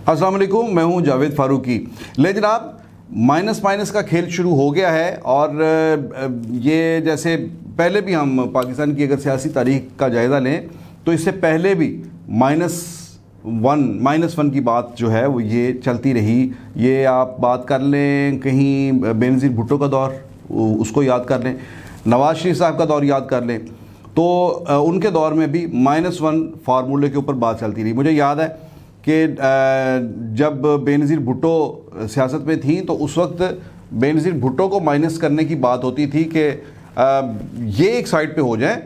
अस्सलाम वालेकुम, मैं हूं जावेद फारूकी। ले जनाब, माइनस माइनस का खेल शुरू हो गया है और ये जैसे पहले भी हम पाकिस्तान की अगर सियासी तारीख का जायज़ा लें तो इससे पहले भी माइनस वन की बात जो है वो ये चलती रही। ये आप बात कर लें, कहीं बेनज़ीर भुट्टो का दौर उसको याद कर लें, नवाज शरीफ साहब का दौर याद कर लें, तो उनके दौर में भी -1 फार्मूले के ऊपर बात चलती रही। मुझे याद है कि जब बेनज़ीर भुट्टो सियासत में थी तो उस वक्त बेनज़ीर भुट्टो को माइनस करने की बात होती थी कि ये एक साइड पे हो जाएं,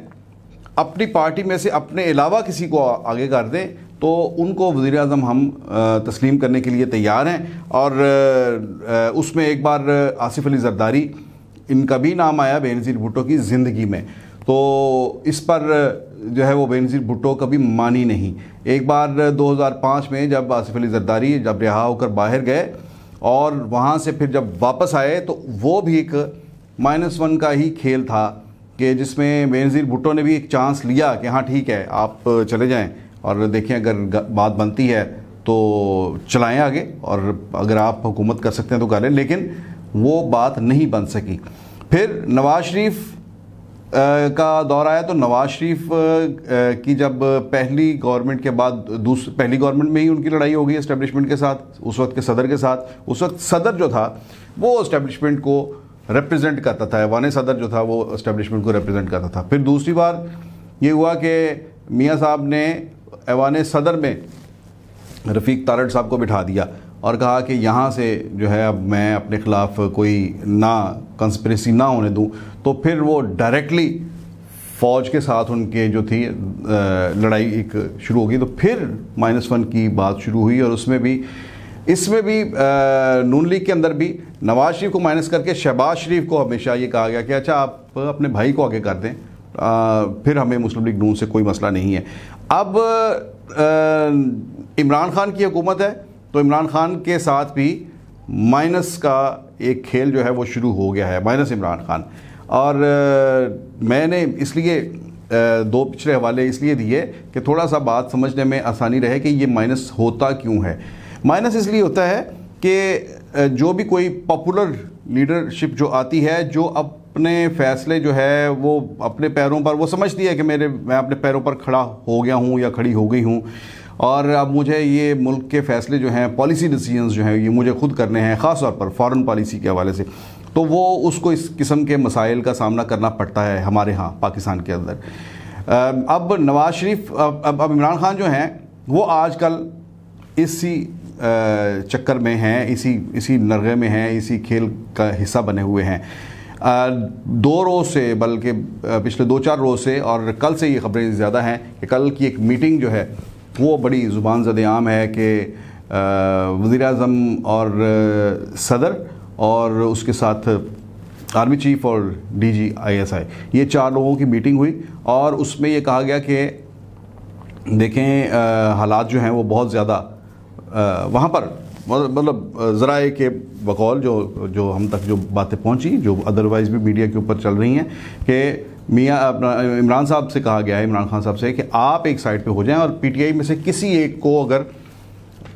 अपनी पार्टी में से अपने अलावा किसी को आगे कर दें तो उनको वज़ीर आज़म हम तस्लीम करने के लिए तैयार हैं। और उसमें एक बार आसिफ अली ज़रदारी, इनका भी नाम आया बेनज़ीर भुट्टो की ज़िंदगी में, तो इस पर जो है वो बेनज़ीर भुट्टो कभी मानी नहीं। एक बार 2005 में जब आसिफ अली ज़रदारी जब रिहा होकर बाहर गए और वहाँ से फिर जब वापस आए तो वो भी एक -1 का ही खेल था कि जिसमें बेनज़ीर भुट्टो ने भी एक चांस लिया कि हाँ ठीक है आप चले जाएं और देखें अगर बात बनती है तो चलाएं आगे और अगर आप हुकूमत कर सकते हैं तो करें, लेकिन वो बात नहीं बन सकी। फिर नवाज शरीफ का दौर आया तो नवाज शरीफ की जब पहली गवर्नमेंट के बाद पहली गवर्नमेंट में ही उनकी लड़ाई हो गई एस्टेब्लिशमेंट के साथ, उस वक्त के सदर के साथ। उस वक्त सदर जो था वो एस्टेब्लिशमेंट को रिप्रेजेंट करता था, ऐवान सदर जो था वो एस्टेब्लिशमेंट को रिप्रेजेंट करता था। फिर दूसरी बार ये हुआ कि मियाँ साहब ने ऐवान सदर में रफ़ीक तारड़ साहब को बिठा दिया और कहा कि यहाँ से जो है अब मैं अपने ख़िलाफ़ कोई ना कंस्पिरेसी ना होने दूँ, तो फिर वो डायरेक्टली फ़ौज के साथ उनके जो थी लड़ाई एक शुरू हो गई। तो फिर -1 की बात शुरू हुई और इसमें भी नून लीग के अंदर भी नवाज शरीफ को माइनस करके शहबाज शरीफ को हमेशा ये कहा गया कि अच्छा आप अपने भाई को आगे कर दें, फिर हमें मुस्लिम लीग नून से कोई मसला नहीं है। अब इमरान खान की हुकूमत है तो इमरान खान के साथ भी माइनस का एक खेल जो है वो शुरू हो गया है, माइनस इमरान खान। और मैंने इसलिए दो पिछले हवाले इसलिए दिए कि थोड़ा सा बात समझने में आसानी रहे कि ये माइनस होता क्यों है। माइनस इसलिए होता है कि जो भी कोई पॉपुलर लीडरशिप जो आती है, जो अपने फ़ैसले जो है वो अपने पैरों पर, वो समझती है कि मैं अपने पैरों पर खड़ा हो गया हूँ या खड़ी हो गई हूँ और अब मुझे ये मुल्क के फ़ैसले जो हैं, पॉलिसी डिसीजंस जो हैं, ये मुझे खुद करने हैं, ख़ास तौर पर फ़ॉरेन पॉलिसी के हवाले से, तो वो उसको इस किस्म के मसाइल का सामना करना पड़ता है हमारे यहाँ पाकिस्तान के अंदर। अब नवाज शरीफ, अब इमरान खान जो हैं वो आजकल इसी चक्कर में हैं, इसी नरगे में हैं, इसी खेल का हिस्सा बने हुए हैं। 2 रोज़ से, बल्कि पिछले 2-4 रोज़ से, और कल से ये ख़बरें ज़्यादा हैं कि कल की एक मीटिंग जो है वो बड़ी ज़ुबान ज़द आम है कि वज़ीर आज़म और सदर और उसके साथ आर्मी चीफ़ और DG ISI, ये 4 लोगों की मीटिंग हुई और उसमें ये कहा गया कि देखें हालात जो हैं वो बहुत ज़्यादा वहाँ पर, मतलब ज़राए के बकौल जो हम तक जो बातें पहुँची, जो अदरवाइज़ भी मीडिया के ऊपर चल रही हैं, कि इमरान साहब से कहा गया है, इमरान खान साहब से, कि आप एक साइड पे हो जाएं और PTI में से किसी एक को अगर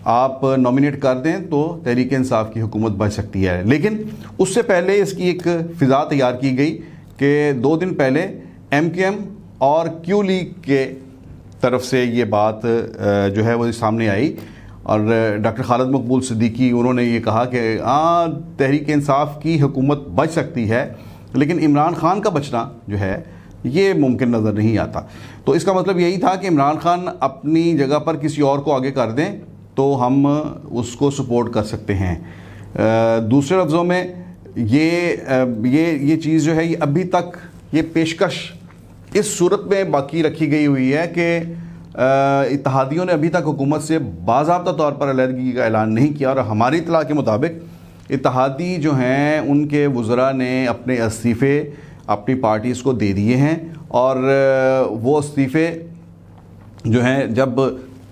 आप नॉमिनेट कर दें तो तहरीक इंसाफ की हुकूमत बच सकती है। लेकिन उससे पहले इसकी एक फ़िज़ा तैयार की गई कि 2 दिन पहले MKM और Q लीग के तरफ से ये बात जो है वो सामने आई और डॉक्टर खालिद मकबूल सिद्दीकी, उन्होंने ये कहा कि तहरीक इंसाफ की हुकूमत बच सकती है, लेकिन इमरान खान का बचना जो है ये मुमकिन नज़र नहीं आता। तो इसका मतलब यही था कि इमरान खान अपनी जगह पर किसी और को आगे कर दें तो हम उसको सपोर्ट कर सकते हैं। दूसरे लफ्ज़ों में ये चीज़ जो है ये अभी तक ये पेशकश इस सूरत में बाकी रखी गई हुई है कि इत्तेहादियों ने अभी तक हुकूमत से बाज़ाब्ता तौर पर अलहदगी का ऐलान नहीं किया और हमारी इत्तला के मुताबिक इत्तेहादी जो हैं उनके वज़रा ने अपने इस्तीफ़े अपनी पार्टीज़ को दे दिए हैं और वो इस्तीफ़े जो हैं, जब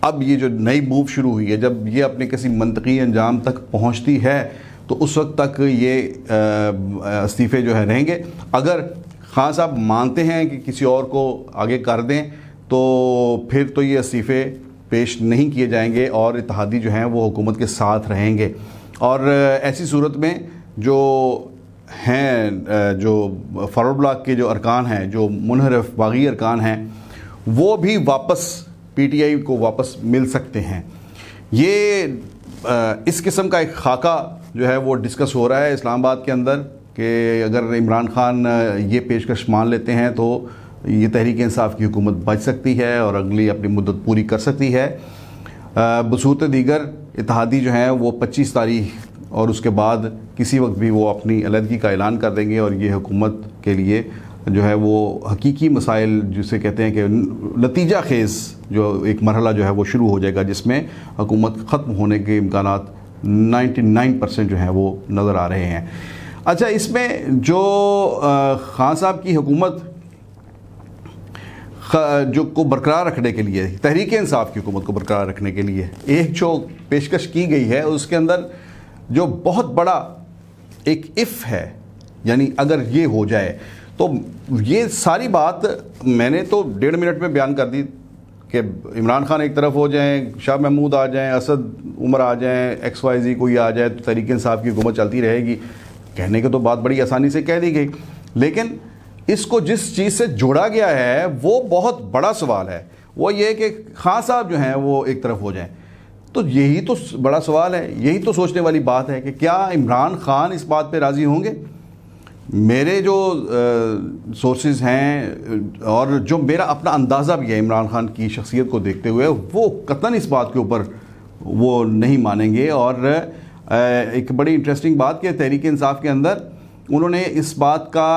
अब ये जो नई मूव शुरू हुई है, जब ये अपने किसी मंतकी अंजाम तक पहुंचती है तो उस वक्त तक ये इस्तीफ़े जो है रहेंगे। अगर खान साहब मानते हैं कि किसी और को आगे कर दें तो फिर तो ये इस्तीफ़े पेश नहीं किए जाएंगे और इत्तेहादी जो हैं वो हुकूमत के साथ रहेंगे। और ऐसी सूरत में जो हैं, जो फॉरवर्ड ब्लॉक के जो अरकान हैं, जो मुनहरफ बागी अरकान हैं, वो भी वापस पीटीआई को वापस मिल सकते हैं। ये इस किस्म का एक खाका जो है वो डिस्कस हो रहा है इस्लामाबाद के अंदर कि अगर इमरान खान ये पेशकश मान लेते हैं तो ये तहरीक इंसाफ की हुकूमत बच सकती है और अगली अपनी मुद्दत पूरी कर सकती है। बसूरत दीगर इत्तेहादी जो हैं वो 25 तारीख और उसके बाद किसी वक्त भी वो अपनी अलहदगी का ऐलान कर देंगे और ये हुकूमत के लिए जो है वो हकीकी मसाइल जिसे कहते हैं कि नतीजा खेज़ जो एक मरहला जो है वो शुरू हो जाएगा, जिसमें हुकूमत ख़त्म होने के इम्कानात 99% जो हैं वो नज़र आ रहे हैं। अच्छा, इसमें जो खान साहब की हुकूमत जो को बरकरार रखने के लिए, तहरीक इंसाफ की हुकूमत को बरकरार रखने के लिए एक जो पेशकश की गई है उसके अंदर जो बहुत बड़ा एक इफ़ है, यानी अगर ये हो जाए तो ये सारी बात मैंने तो 1.5 मिनट में बयान कर दी कि इमरान खान एक तरफ हो जाएं, शाह महमूद आ जाएं, असद उमर आ जाएं, XYZ कोई आ जाए तो तहरीक इंसाफ की हुकूमत चलती रहेगी। कहने की तो बात बड़ी आसानी से कह दी गई, लेकिन इसको जिस चीज़ से जोड़ा गया है वो बहुत बड़ा सवाल है। वो ये कि खान साहब जो हैं वो एक तरफ हो जाएं, तो यही तो बड़ा सवाल है, यही तो सोचने वाली बात है कि क्या इमरान खान इस बात पे राज़ी होंगे। मेरे जो सोर्सेज हैं और जो मेरा अपना अंदाज़ा भी है इमरान खान की शख्सियत को देखते हुए, वो कतई इस बात के ऊपर वो नहीं मानेंगे। और एक बड़ी इंटरेस्टिंग बात कि तहरीक इंसाफ के अंदर उन्होंने इस बात का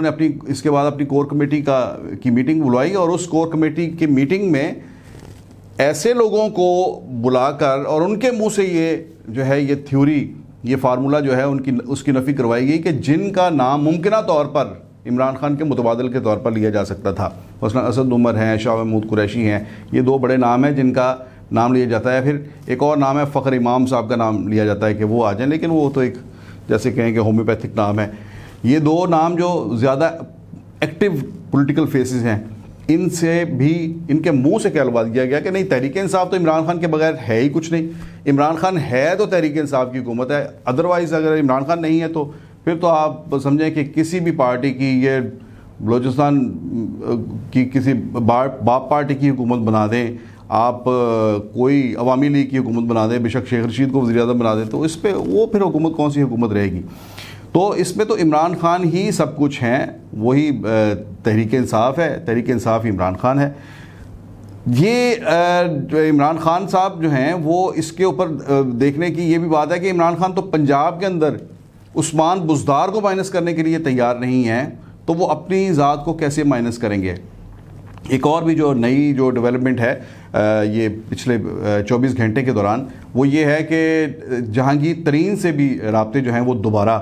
अपनी इसके बाद अपनी कोर कमेटी की मीटिंग बुलवाई और उस कोर कमेटी की मीटिंग में ऐसे लोगों को बुलाकर और उनके मुंह से ये जो है ये थ्योरी, ये फार्मूला जो है उसकी नफ़ी करवाई गई कि जिनका नाम मुमकिना तौर पर इमरान खान के मुतबादल के तौर पर लिया जा सकता था। मसलन असद उमर हैं, शाह महमूद कुरैशी हैं, ये 2 बड़े नाम हैं जिनका नाम लिया जाता है। फिर एक और नाम है फ़ख्र इमाम साहब का नाम लिया जाता है कि वो आ जाएं, लेकिन वो तो एक जैसे कहें कि होम्योपैथिक नाम है। ये 2 नाम जो ज़्यादा एक्टिव पॉलिटिकल फेसेस हैं, इनसे भी इनके मुंह से कहलवा दिया गया कि नहीं, तहरीक इंसाफ तो इमरान खान के बगैर है ही कुछ नहीं। इमरान खान है तो तहरीक इंसाफ की हुकूमत है, अदरवाइज़ अगर इमरान खान नहीं है तो फिर तो आप समझें कि किसी भी पार्टी की, ये बलूचिस्तान की किसी बाप पार्टी की हुकूमत बना दें, आप कोई अवामी लीग की हुकूमत बना दें, बेशक शेख रशीद को वज़ीर-ए-आज़म बना दें, तो इस पर वो फिर हुकूमत कौन सी हुकूमत रहेगी। तो इसमें तो इमरान खान ही सब कुछ हैं, वही तहरीक इंसाफ है, तहरीक इंसाफ इमरान खान है। ये जो इमरान खान साहब जो हैं वो इसके ऊपर देखने की ये भी बात है कि इमरान खान तो पंजाब के अंदर उस्मान बुज़दार को माइनस करने के लिए तैयार नहीं हैं, तो वो अपनी ज़ात को कैसे माइनस करेंगे। एक और भी जो नई जो डेवलपमेंट है ये पिछले 24 घंटे के दौरान, वो ये है कि जहांगीर तरीन से भी राब्ते जो हैं वो दोबारा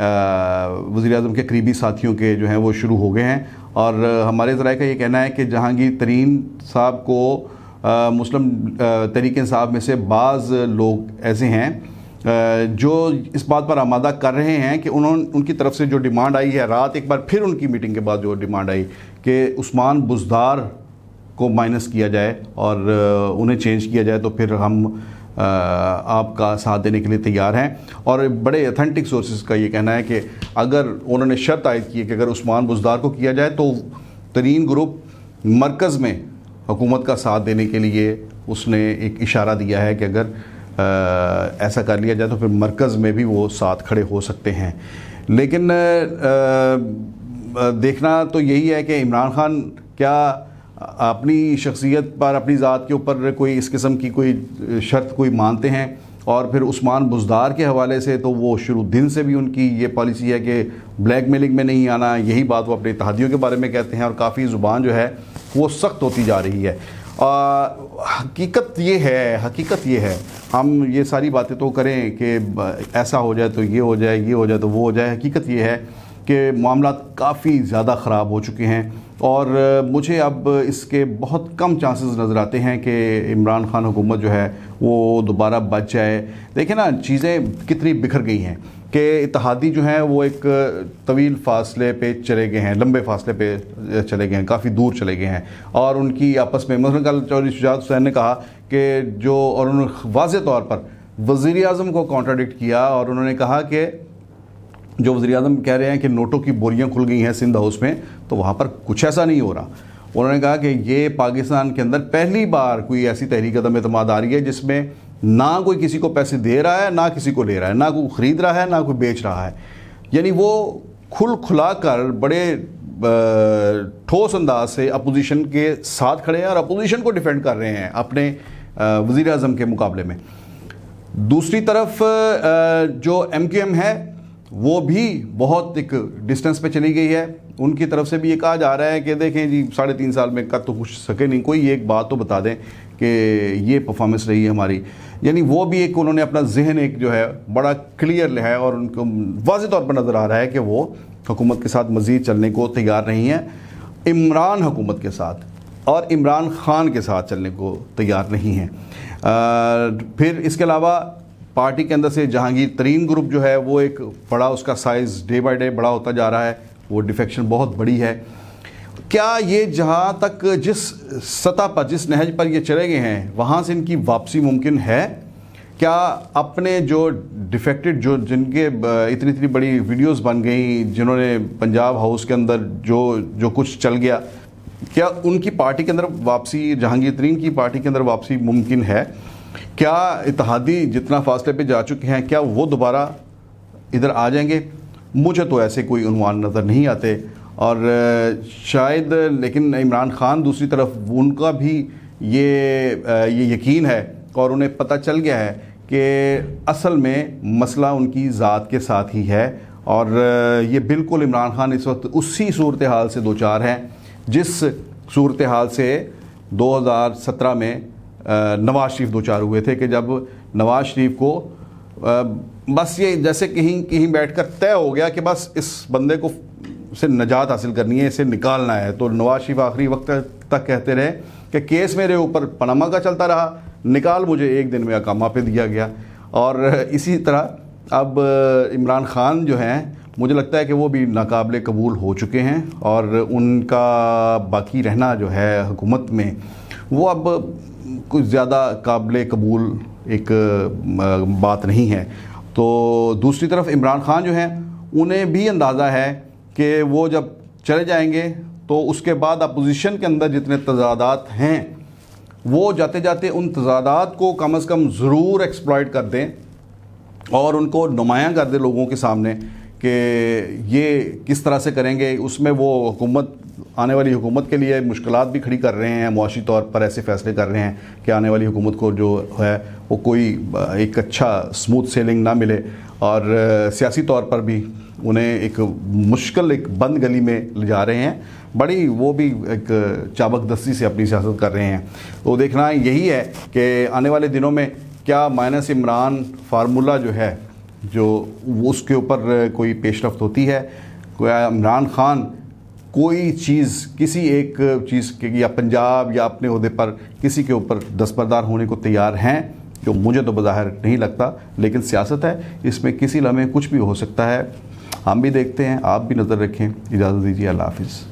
वज़ीर-ए-आज़म के करीबी साथियों के जो हैं वो शुरू हो गए हैं। और हमारे ज़राए का ये कहना है कि जहांगीर तरीन साहब को मुस्लिम तहरीक इंसाफ में से बाज़ लोग ऐसे हैं जो इस बात पर आमादा कर रहे हैं कि उनकी तरफ से जो डिमांड आई है, रात एक बार फिर उनकी मीटिंग के बाद जो डिमांड आई कि उस्मान बुज़दार को माइनस किया जाए और उन्हें चेंज किया जाए, तो फिर हम आपका साथ देने के लिए तैयार हैं। और बड़े अथेंटिक सोर्सेज का ये कहना है कि अगर उन्होंने शर्त आयद की है कि अगर उस्मान बुज़दार को किया जाए तो तरीन ग्रुप मरकज़ में हुकूमत का साथ देने के लिए उसने एक इशारा दिया है कि अगर ऐसा कर लिया जाए तो फिर मरकज़ में भी वो साथ खड़े हो सकते हैं। लेकिन देखना तो यही है कि इमरान खान क्या अपनी शख्सियत पर, अपनी ज़ात के ऊपर कोई इस किस्म की कोई शर्त कोई मानते हैं। और फिर उस्मान बुज़दार के हवाले से तो वो शुरू दिन से भी उनकी ये पॉलिसी है कि ब्लैकमेलिंग में नहीं आना, यही बात वो अपने इत्तेहादियों के बारे में कहते हैं और काफ़ी ज़ुबान जो है वो सख्त होती जा रही है। हकीकत ये है, हम ये सारी बातें तो करें कि ऐसा हो जाए तो ये हो जाए, ये हो जाए तो वो हो जाए। हकीकत ये है कि मामला काफ़ी ज़्यादा ख़राब हो चुके हैं और मुझे अब इसके बहुत कम चांसेस नज़र आते हैं कि इमरान खान हुकूमत जो है वो दोबारा बच जाए। देखें ना, चीज़ें कितनी बिखर गई हैं कि इत्तेहादी जो हैं वो एक तवील फासले पे चले गए हैं, लंबे फासले पे चले गए हैं, काफ़ी दूर चले गए हैं। और उनकी आपस में, मतलब कल चौधरी शुजात हुसैन ने कहा कि जो, और उन्होंने वाज़ेह तौर पर वज़ीर आज़म को कॉन्ट्राडिक्ट किया और उन्होंने कहा कि जो वज़ीर आज़म कह रहे हैं कि नोटों की बोरियां खुल गई हैं सिंध हाउस में, तो वहाँ पर कुछ ऐसा नहीं हो रहा। उन्होंने कहा कि ये पाकिस्तान के अंदर पहली बार कोई ऐसी तहरीक अदम एतमाद आ रही है जिसमें ना कोई किसी को पैसे दे रहा है, ना किसी को ले रहा है, ना कोई ख़रीद रहा है, ना कोई बेच रहा है। यानी वो खुला कर बड़े ठोस अंदाज से अपोजिशन के साथ खड़े हैं और अपोजिशन को डिफेंड कर रहे हैं अपने वज़ीर आज़म के मुकाबले में। दूसरी तरफ जो MQM है वो भी बहुत एक डिस्टेंस पे चली गई है। उनकी तरफ से भी ये कहा जा रहा है कि देखें जी 3.5 साल में कर तो कुछ सके नहीं, कोई एक बात तो बता दें कि ये परफॉर्मेंस रही है हमारी। यानी वो भी एक उन्होंने अपना जहन एक जो है बड़ा क्लियर है और उनको वाज़ेह तौर पर नज़र आ रहा है कि वो हुकूमत के साथ मज़ीद चलने को तैयार नहीं है, इमरान हुकूमत के साथ और इमरान ख़ान के साथ चलने को तैयार नहीं है। फिर इसके अलावा पार्टी के अंदर से जहांगीर तरीन ग्रुप जो है वो एक बड़ा, उसका साइज़ डे बाय डे बड़ा होता जा रहा है, वो डिफेक्शन बहुत बड़ी है। क्या ये जहाँ तक जिस सतह पर, जिस नहज पर ये चले गए हैं वहाँ से इनकी वापसी मुमकिन है? क्या अपने जो डिफेक्टेड, जो जिनके इतनी बड़ी वीडियोस बन गई, जिन्होंने पंजाब हाउस के अंदर जो कुछ चल गया, क्या उनकी पार्टी के अंदर वापसी, जहांगीर तरीन की पार्टी के अंदर वापसी मुमकिन है? क्या इत्तेहादी जितना फासले पे जा चुके हैं क्या वो दोबारा इधर आ जाएंगे? मुझे तो ऐसे कोई उन्वान नज़र नहीं आते। और शायद, लेकिन इमरान ख़ान दूसरी तरफ उनका भी ये यकीन है और उन्हें पता चल गया है कि असल में मसला उनकी ज़ात के साथ ही है। और ये बिल्कुल इमरान ख़ान इस वक्त उसी सूरत हाल से दो चार हैं जिस सूरत हाल से 2017 में नवाज़ शरीफ दो चार हुए थे, कि जब नवाज़ शरीफ को बस ये जैसे कहीं बैठकर तय हो गया कि बस इस बंदे को से निजात हासिल करनी है, इसे निकालना है। तो नवाज़ शरीफ आखिरी वक्त तक कहते रहे कि केस मेरे ऊपर पनामा का चलता रहा, निकाल मुझे एक दिन में अकामा पे दिया गया। और इसी तरह अब इमरान ख़ान जो हैं, मुझे लगता है कि वो भी नाकाबिले कबूल हो चुके हैं और उनका बाकी रहना जो है हुकूमत में वो अब कुछ ज़्यादा काबिले कबूल एक बात नहीं है। तो दूसरी तरफ इमरान ख़ान जो हैं उन्हें भी अंदाज़ा है कि वो जब चले जाएंगे तो उसके बाद अपोजिशन के अंदर जितने तज़ादात हैं वो जाते जाते उन तज़ादात को कम से कम ज़रूर एक्सप्लॉइट कर दें और उनको नुमायां कर दें लोगों के सामने कि ये किस तरह से करेंगे। उसमें वो हुकूमत, आने वाली हुकूमत के लिए मुश्किलात भी खड़ी कर रहे हैं, मुआशी तौर पर ऐसे फ़ैसले कर रहे हैं कि आने वाली हुकूमत को जो है वो कोई एक अच्छा स्मूथ सेलिंग ना मिले और सियासी तौर पर भी उन्हें एक मुश्किल, एक बंद गली में ले जा रहे हैं। बड़ी वो भी एक चाबकदस्ती से अपनी सियासत कर रहे हैं। तो देखना यही है कि आने वाले दिनों में क्या माइनस इमरान फार्मूला जो है, जो उसके ऊपर कोई पेशरफ्त होती है, क्या इमरान ख़ान कोई चीज़, किसी एक चीज़ के या पंजाब या अपने ओहदे पर किसी के ऊपर दस्तबरदार होने को तैयार हैं, जो मुझे तो बज़ाहिर नहीं लगता। लेकिन सियासत है, इसमें किसी लम्हे कुछ भी हो सकता है। हम भी देखते हैं, आप भी नज़र रखें। इजाज़त दीजिए, अल्लाह हाफ़िज़।